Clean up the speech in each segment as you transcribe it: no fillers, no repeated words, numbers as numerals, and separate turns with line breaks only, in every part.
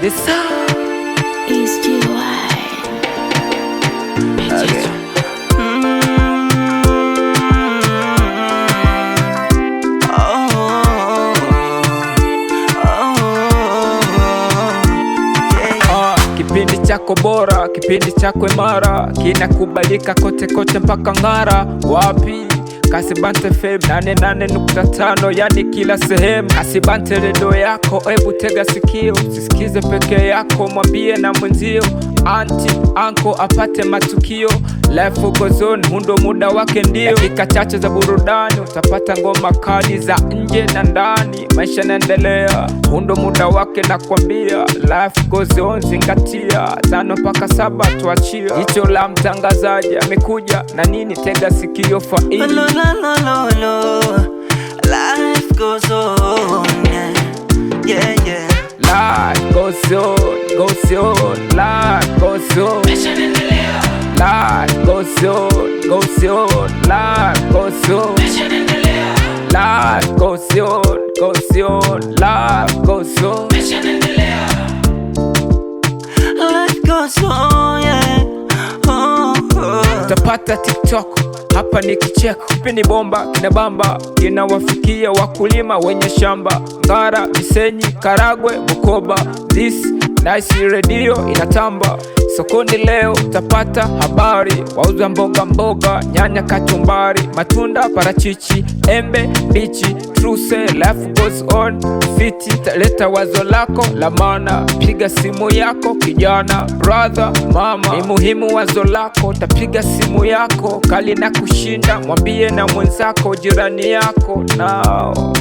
This song
is GY.
okay. Kipindi chako bora, kipindi chako imara, kinakubalika kote kote mpaka Ngara. Wapi? Kasibante FM 88.5, yani kila sehemu. Kasibante redio yako, ebu tega sikio, sisikize peke yako, mwambie na mwenzio. Anti, anko apate matukio. Life goes on, hundo muda wake ndio. Dakika chache za burudani, utapata ngoma kali za nje na ndani. Maisha naendelea, hundo muda wake nakwambia. Life goes on, zingatia, 5 mpaka 7 tuachia. Jicho la mtangazaji amekuja na nini, tega sikio faili.
Life goes on, yeah, yeah.
Life goes on, goes on, life goes on. Life goes on, goes on, life goes on. Life goes on, goes on, life goes on.
Life goes on, yeah.
Utapata TikTok, hapa ni kicheko. Kipindi bomba, kinabamba, kinawafikia wakulima wenye shamba. Ngara, Misenyi, Karagwe, Bukoba. This nice radio inatamba. Sokoni leo utapata habari, wauza mboga mboga, nyanya, kachumbari, matunda, parachichi, embe, bichi, truse. Life goes on, fiti, taleta wazo lako la maana. Piga simu yako kijana, brother, mama, ni muhimu wazo lako. Tapiga simu yako, kali na kushinda, mwambie na mwenzako, jirani yako nao.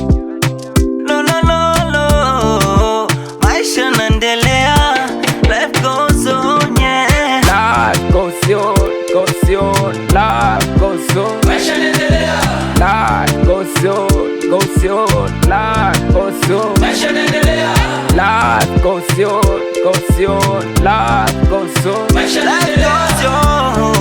Maisha naendelea, life goes on, yeah.
Life goes on, goes on, life goes on.
Maisha naendelea,
Life goes on, goes on, life goes on.
maisha naendelea,
Life goes on, goes on, life goes on.
maisha naendelea.